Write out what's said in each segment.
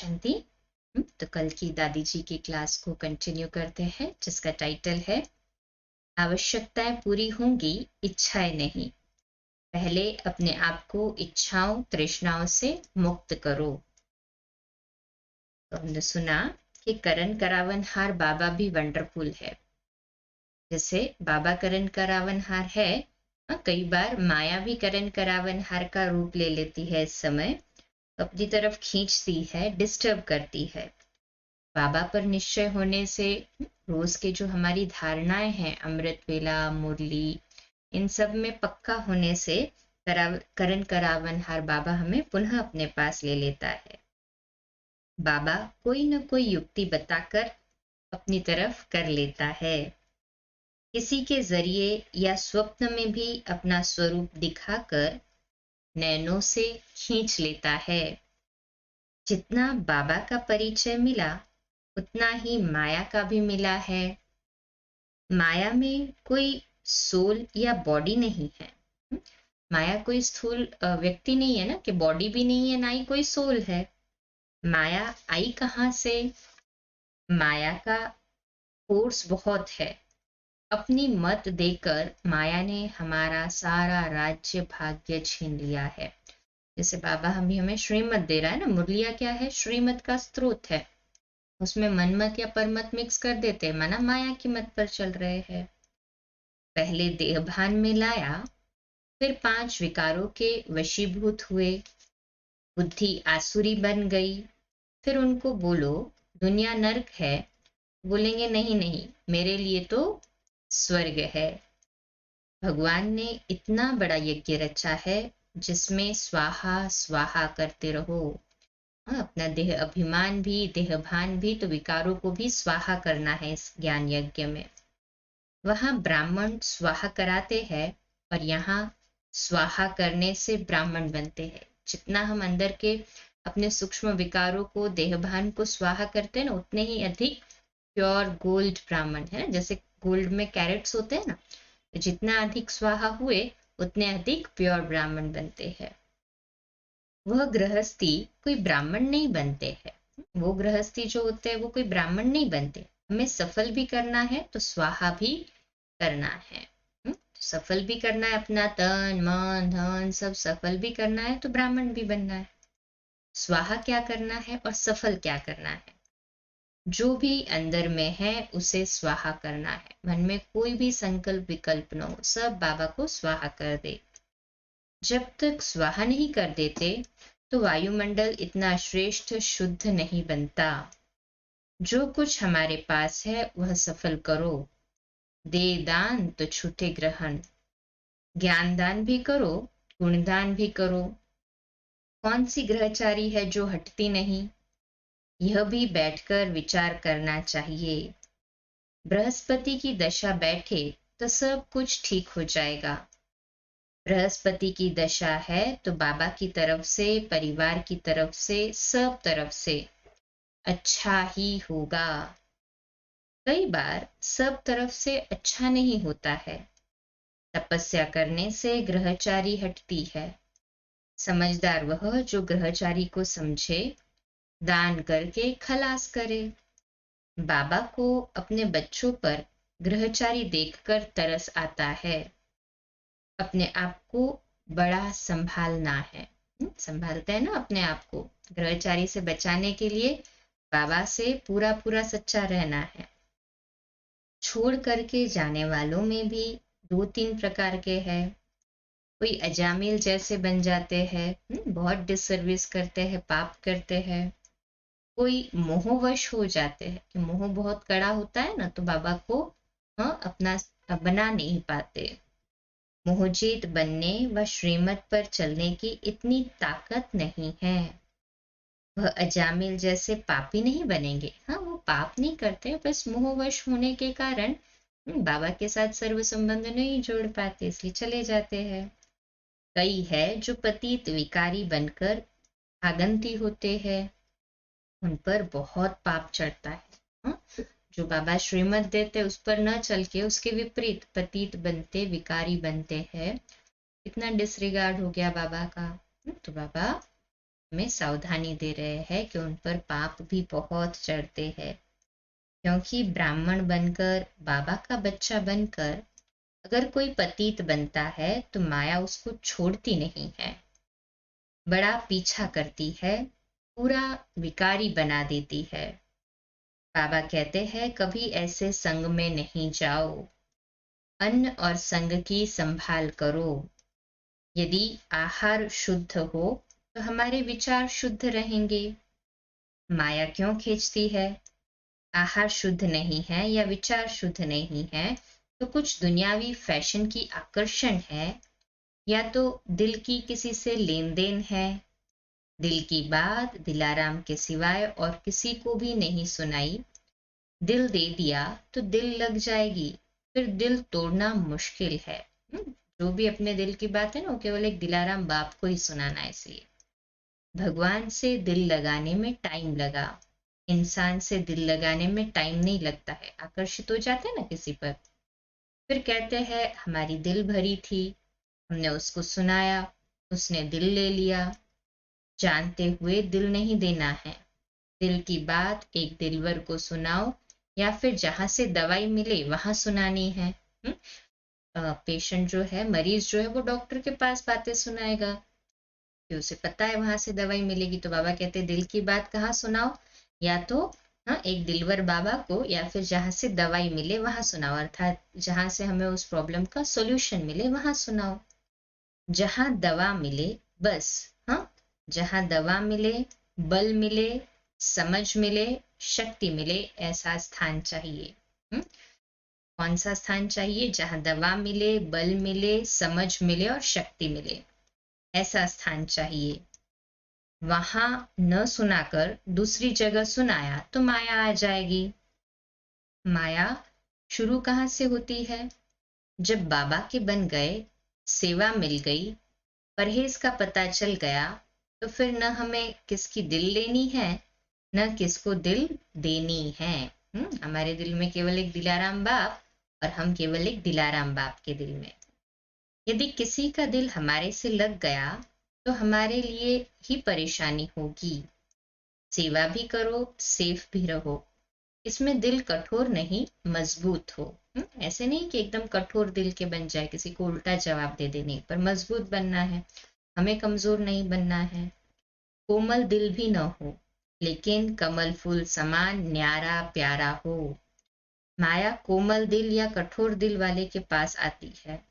शांति। तो कल की दादी जी की क्लास को कंटिन्यू करते हैं, जिसका टाइटल है आवश्यकताएं पूरी होंगी, इच्छाएं नहीं। पहले अपने आप को इच्छाओं तृष्णाओं से मुक्त करो। तो हमने सुना कि करण करावनहार बाबा भी वंडरफुल है। जैसे बाबा करण करावनहार है, कई बार माया भी करण करावनहार का रूप ले लेती है। इस समय अपनी तरफ खींचती है, डिस्टर्ब करती है। बाबा पर निश्चय होने से रोज के जो हमारी धारणाएं हैं, अमृत वेला, मुरली, इन सब में पक्का होने से करण करावनहार बाबा हमें पुनः अपने पास ले लेता है। बाबा कोई न कोई युक्ति बताकर अपनी तरफ कर लेता है। किसी के जरिए या स्वप्न में भी अपना स्वरूप दिखाकर नैनों से खींच लेता है। जितना बाबा का परिचय मिला, उतना ही माया का भी मिला है। माया में कोई सोल या बॉडी नहीं है। माया कोई स्थूल व्यक्ति नहीं है ना, कि बॉडी भी नहीं है, ना ही कोई सोल है। माया आई कहाँ से? माया का फोर्स बहुत है। अपनी मत देकर माया ने हमारा सारा राज्य भाग्य छीन लिया है। जैसे बाबा हमें श्रीमत दे रहा है ना, मुरलिया क्या है? श्रीमत का स्रोत है। उसमें मनमत या परमत मिक्स कर देते हैं, माना माया की मत पर चल रहे हैं। पहले देहभान में लाया, फिर 5 विकारों के वशीभूत हुए, बुद्धि आसुरी बन गई। फिर उनको बोलो दुनिया नर्क है, बोलेंगे नहीं नहीं, मेरे लिए तो स्वर्ग है। भगवान ने इतना बड़ा यज्ञ रचा है, जिसमें स्वाहा स्वाहा करते रहो। अपना देह अभिमान भी, देहभान भी, तो विकारों को भी स्वाहा करना है इस ज्ञान यज्ञ में। वहां ब्राह्मण स्वाहा कराते हैं, और यहाँ स्वाहा करने से ब्राह्मण बनते हैं। जितना हम अंदर के अपने सूक्ष्म विकारों को, देहभान को स्वाहा करते हैं ना, उतने ही अधिक प्योर गोल्ड ब्राह्मण है। जैसे गोल्ड में कैरेट्स होते हैं ना, जितना अधिक स्वाहा हुए उतने अधिक प्योर ब्राह्मण बनते हैं। वह गृहस्थी कोई ब्राह्मण नहीं बनते हैं। वो गृहस्थी जो होते हैं वो कोई ब्राह्मण नहीं बनते। हमें सफल भी करना है तो स्वाहा भी करना है। सफल भी करना है, अपना तन मन धन सब सफल भी करना है, तो ब्राह्मण भी बनना है। स्वाहा क्या करना है और सफल क्या करना है? जो भी अंदर में है उसे स्वाहा करना है। मन में कोई भी संकल्प विकल्प न हो, सब बाबा को स्वाहा कर दे। जब तक स्वाहा नहीं कर देते तो वायुमंडल इतना श्रेष्ठ शुद्ध नहीं बनता। जो कुछ हमारे पास है वह सफल करो। दे दान तो छूटे ग्रहण। ज्ञान दान भी करो, गुणदान भी करो। कौन सी ग्रहचारी है जो हटती नहीं? यह भी बैठकर विचार करना चाहिए। बृहस्पति की दशा बैठे तो सब कुछ ठीक हो जाएगा। बृहस्पति की दशा है तो बाबा की तरफ से, परिवार की तरफ से, सब तरफ से अच्छा ही होगा। कई बार सब तरफ से अच्छा नहीं होता है। तपस्या करने से ग्रहचारी हटती है। समझदार वह जो ग्रहचारी को समझे, दान करके खलास करे। बाबा को अपने बच्चों पर ग्रहचारी देखकर तरस आता है। अपने आप को बड़ा संभालना है। संभालते हैं ना अपने आप को, ग्रहचारी से बचाने के लिए बाबा से पूरा पूरा सच्चा रहना है। छोड़ करके जाने वालों में भी 2-3 प्रकार के हैं। कोई अजामिल जैसे बन जाते हैं, बहुत डिसर्विस करते हैं, पाप करते हैं। कोई मोहवश हो जाते हैं, कि मोह बहुत कड़ा होता है ना, तो बाबा को अपना बना नहीं पाते। मोहजीत बनने व श्रीमत पर चलने की इतनी ताकत नहीं है। वह अजामिल जैसे पापी नहीं बनेंगे। हाँ, वो पाप नहीं करते, बस मोहवश होने के कारण बाबा के साथ सर्व संबंध नहीं जोड़ पाते, इसलिए चले जाते हैं। कई है जो पतित विकारी बनकर आगंती होते हैं, उन पर बहुत पाप चढ़ता है। हाँ? जो बाबा श्रीमत देते उस पर न चल के उसके विपरीत पतित बनते, विकारी बनते हैं। इतना डिसरिगार्ड हो गया बाबा का। तो बाबा में सावधानी दे रहे हैं कि उन पर पाप भी बहुत चढ़ते हैं, क्योंकि ब्राह्मण बनकर, बाबा का बच्चा बनकर अगर कोई पतित बनता है तो माया उसको छोड़ती नहीं है, बड़ा पीछा करती है, पूरा विकारी बना देती है। बाबा कहते हैं कभी ऐसे संग में नहीं जाओ, अन्न और संग की संभाल करो। यदि आहार शुद्ध हो तो हमारे विचार शुद्ध रहेंगे। माया क्यों खींचती है? आहार शुद्ध नहीं है या विचार शुद्ध नहीं है तो कुछ दुनियावी फैशन की आकर्षण है, या तो दिल की किसी से लेन देन है। दिल की बात दिलाराम के सिवाय और किसी को भी नहीं सुनाई, दिल दे दिया तो दिल लग जाएगी, फिर दिल तोड़ना मुश्किल है। जो भी अपने दिल की बात है ना, वो केवल एक दिलाराम बाप को ही सुनाना है। इसलिए भगवान से दिल लगाने में टाइम लगा, इंसान से दिल लगाने में टाइम नहीं लगता है। आकर्षित हो जाते हैं ना किसी पर, फिर कहते हैं हमारी दिल भरी थी, हमने उसको सुनाया, उसने दिल ले लिया। जानते हुए दिल नहीं देना है। दिल की बात एक दिलवर को सुनाओ या फिर जहां से दवाई मिले वहां सुनानी है। पेशेंट जो है, मरीज जो है, वो डॉक्टर के पास बातें सुनाएगा कि उसे पता है वहां से दवाई मिलेगी। तो बाबा कहते हैं दिल की बात कहाँ सुनाओ, या तो एक दिलवर बाबा को, या फिर जहां से दवाई मिले वहां सुनाओ, अर्थात जहां से हमें उस प्रॉब्लम का सॉल्यूशन मिले वहां सुनाओ। जहां दवा मिले बस, जहां दवा मिले, बल मिले, समझ मिले, शक्ति मिले, ऐसा स्थान चाहिए। कौन सा स्थान चाहिए? जहां दवा मिले, बल मिले, समझ मिले और शक्ति मिले, ऐसा स्थान चाहिए। वहां न सुनाकर दूसरी जगह सुनाया तो माया आ जाएगी। माया शुरू कहां से होती है? जब बाबा के बन गए, सेवा मिल गई, परहेज का पता चल गया, तो फिर न हमें किसकी दिल लेनी है, न किसको दिल देनी है। हमारे दिल में केवल एक दिलाराम बाप, और हम केवल एक दिलाराम बाप के दिल में। यदि किसी का दिल हमारे से लग गया तो हमारे लिए ही परेशानी होगी। सेवा भी करो, सेफ भी रहो। इसमें दिल कठोर नहीं, मजबूत हो। ऐसे नहीं कि एकदम कठोर दिल के बन जाए, किसी को उल्टा जवाब दे देने पर। मजबूत बनना है, हमें कमजोर नहीं बनना है। कोमल दिल भी न हो, लेकिन कमल फूल समान न्यारा प्यारा हो। माया कोमल दिल या कठोर दिल वाले के पास आती है।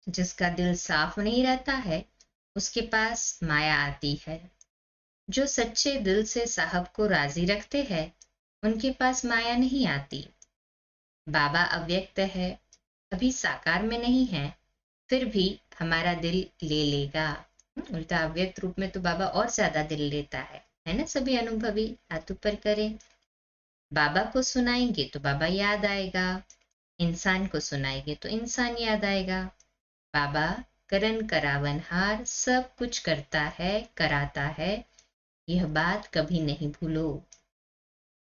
जिसका दिल साफ नहीं रहता है, उसके पास माया आती है। जो सच्चे दिल से साहब को राजी रखते हैं, उनके पास माया नहीं आती। बाबा अव्यक्त है, अभी साकार में नहीं है, फिर भी हमारा दिल ले लेगा। उल्टा अव्यक्त रूप में तो बाबा और ज्यादा दिल लेता है ना? सभी अनुभवी हाथ ऊपर करें। बाबा को सुनाएंगे तो बाबा याद आएगा, इंसान को सुनाएंगे तो इंसान याद आएगा। बाबा करन करावनहार सब कुछ करता है, कराता है, यह बात कभी नहीं भूलो।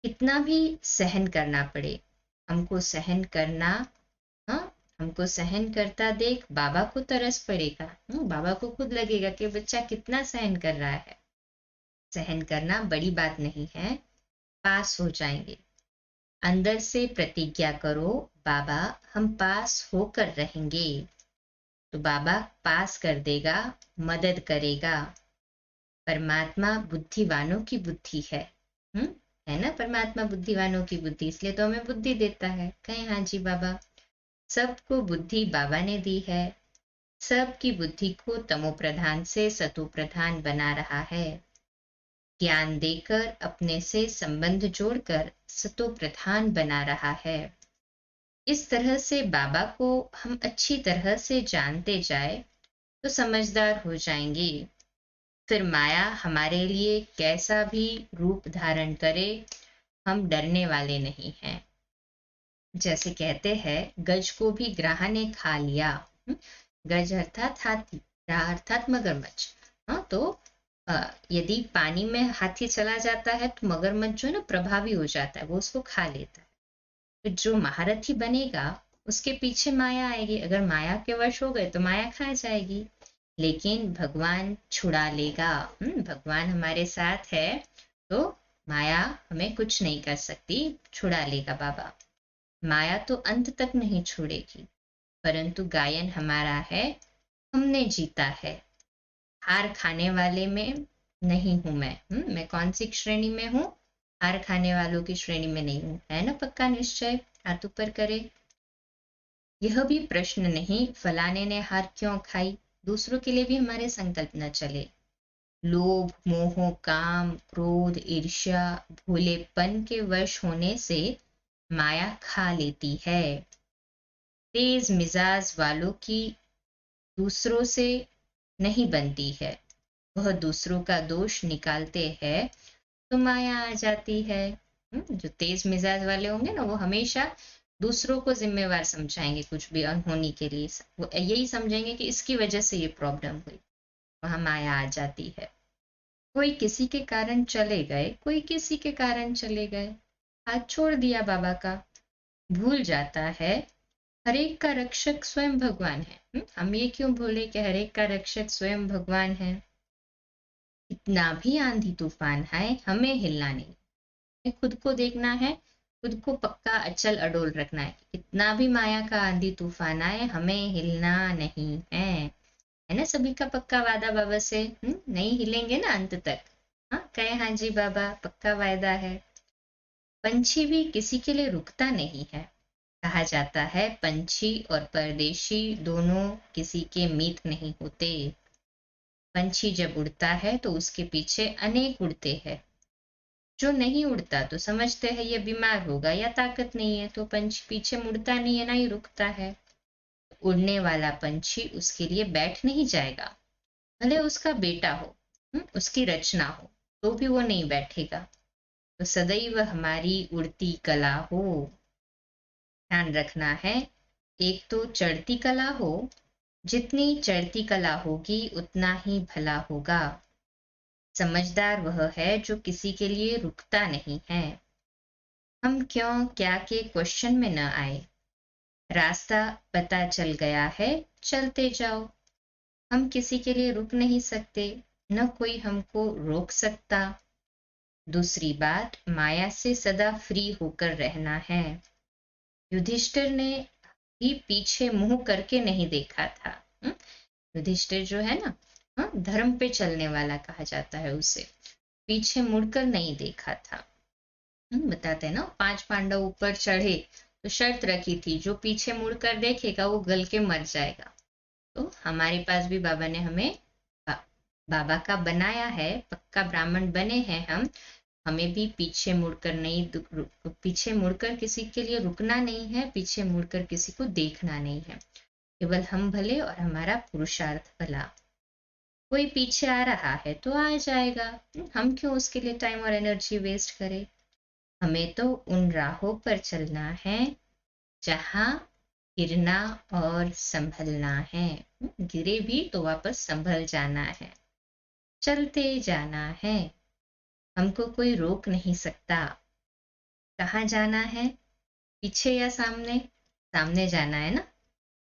कितना भी सहन करना पड़े, हमको सहन करना, हमको सहन करता देख बाबा को तरस पड़ेगा। बाबा को खुद लगेगा कि बच्चा कितना सहन कर रहा है। सहन करना बड़ी बात नहीं है, पास हो जाएंगे। अंदर से प्रतिज्ञा करो, बाबा हम पास होकर रहेंगे, तो बाबा पास कर देगा, मदद करेगा। परमात्मा बुद्धिवानों की बुद्धि है ना? परमात्मा बुद्धिवानों की बुद्धि, इसलिए तो हमें बुद्धि देता है। कहें हाँ जी बाबा, सबको बुद्धि बाबा ने दी है। सबकी बुद्धि को तमो प्रधान से सतो प्रधान बना रहा है। ज्ञान देकर अपने से संबंध जोड़कर सतो प्रधान बना रहा है। इस तरह से बाबा को हम अच्छी तरह से जानते जाए तो समझदार हो जाएंगे। फिर माया हमारे लिए कैसा भी रूप धारण करे, हम डरने वाले नहीं हैं। जैसे कहते हैं गज को भी ग्राह ने खा लिया। गज अर्थात हाथी, ग्राह अर्थात मगरमच्छ। तो यदि पानी में हाथी चला जाता है तो मगरमच्छ जो है ना प्रभावी हो जाता है, वो उसको खा लेता है। तो जो महारथी बनेगा उसके पीछे माया आएगी। अगर माया के वश हो गए तो माया खा जाएगी। लेकिन भगवान छुड़ा लेगा। भगवान हमारे साथ है तो माया हमें कुछ नहीं कर सकती, छुड़ा लेगा बाबा। माया तो अंत तक नहीं छोड़ेगी, परंतु गायन हमारा है, हमने जीता है। हार खाने वाले में नहीं हूं मैं कौन सी श्रेणी में हूं? हार खाने वालों की श्रेणी में नहीं हूं, है ना पक्का निश्चय? हाथ ऊपर करे। यह भी प्रश्न नहीं फलाने ने हार क्यों खाई, दूसरों के लिए भी हमारे संकल्प न चले। लोभ मोह काम क्रोध ईर्ष्या भोलेपन के वश होने से माया खा लेती है। तेज मिजाज वालों की दूसरों से नहीं बनती है, वह दूसरों का दोष निकालते हैं तो माया आ जाती है। जो तेज मिजाज वाले होंगे ना, वो हमेशा दूसरों को जिम्मेवार समझाएंगे कुछ भी अनहोनी के लिए। वो यही समझेंगे कि इसकी वजह से ये प्रॉब्लम हुई, वहां माया आ जाती है। कोई किसी के कारण चले गए, कोई किसी के कारण चले गए, हाथ छोड़ दिया बाबा का। भूल जाता है हर एक का रक्षक स्वयं भगवान है। हम ये क्यों भूले कि हर एक का रक्षक स्वयं भगवान है। इतना भी आंधी तूफान है, हमें हिलना नहीं, खुद को देखना है, खुद को पक्का अचल अडोल रखना है। इतना भी माया का आंधी तूफान आए, हमें हिलना नहीं है ना सभी का पक्का वादा बाबा से? नहीं हिलेंगे ना अंत तक? हाँ कहे हाँ जी बाबा, पक्का वायदा है। पंछी भी किसी के लिए रुकता नहीं है। कहा जाता है पंछी और परदेशी दोनों किसी के मीत नहीं होते। पंछी जब उड़ता है तो उसके पीछे अनेक उड़ते हैं। जो नहीं उड़ता तो समझते हैं ये बीमार होगा या ताकत नहीं है, तो पंछी पीछे मुड़ता नहीं है, ना ही रुकता है। उड़ने वाला पंछी उसके लिए बैठ नहीं जाएगा, भले उसका बेटा हो, उसकी रचना हो, तो भी वो नहीं बैठेगा। तो सदैव हमारी उड़ती कला हो, ध्यान रखना है। एक तो चढ़ती कला हो, जितनी चढ़ती कला होगी उतना ही भला होगा। समझदार वह है जो किसी के लिए रुकता नहीं है। हम क्यों क्या के क्वेश्चन में न आए, रास्ता पता चल गया है, चलते जाओ। हम किसी के लिए रुक नहीं सकते, न कोई हमको रोक सकता। दूसरी बात, माया से सदा फ्री होकर रहना है। युधिष्ठिर ने भी पीछे मुंह करके नहीं देखा था। युधिष्ठिर जो है ना, धर्म पे चलने वाला कहा जाता है उसे, पीछे मुड़कर नहीं देखा था। बताते हैं ना, 5 पांडव ऊपर चढ़े तो शर्त रखी थी, जो पीछे मुड़कर देखेगा वो गल के मर जाएगा। तो हमारे पास भी बाबा ने हमें बाबा का बनाया है, पक्का ब्राह्मण बने हैं हम। हमें भी पीछे मुड़कर नहीं, पीछे मुड़कर किसी के लिए रुकना नहीं है, पीछे मुड़कर किसी को देखना नहीं है। केवल हम भले और हमारा पुरुषार्थ भला। कोई पीछे आ रहा है तो आ जाएगा, हम क्यों उसके लिए टाइम और एनर्जी वेस्ट करें। हमें तो उन राहों पर चलना है जहां गिरना और संभलना है। गिरे भी तो वापस संभल जाना है, चलते जाना है। हमको कोई रोक नहीं सकता। कहाँ जाना है, पीछे या सामने? सामने जाना है ना,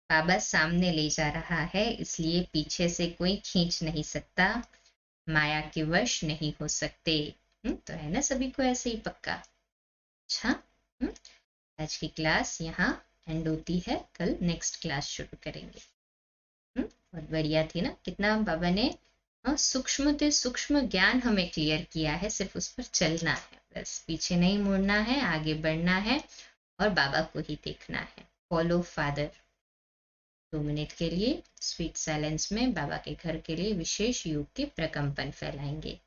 बाबा सामने ले जा रहा है, इसलिए पीछे से कोई खींच नहीं सकता, माया के वश नहीं हो सकते। तो है ना सभी को ऐसे ही पक्का? अच्छा, आज की क्लास यहाँ एंड होती है, कल नेक्स्ट क्लास शुरू करेंगे। बहुत बढ़िया थी ना, कितना बाबा ने सूक्ष्म से सूक्ष्म ज्ञान हमें क्लियर किया है। सिर्फ उस पर चलना है, बस पीछे नहीं मुड़ना है, आगे बढ़ना है और बाबा को ही देखना है। Follow father. 2 मिनट के लिए स्वीट साइलेंस में बाबा के घर के लिए विशेष योग के प्रकंपन फैलाएंगे।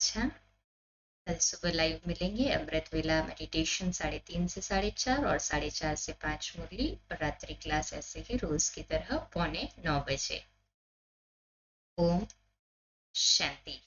अच्छा, कल सुबह लाइव मिलेंगे। अमृत वेला मेडिटेशन 3:30 से 4:30 और 4:30 से 5 मुरली, और रात्रि क्लास ऐसे ही रोज की तरह 8:45 बजे। ओम शांति।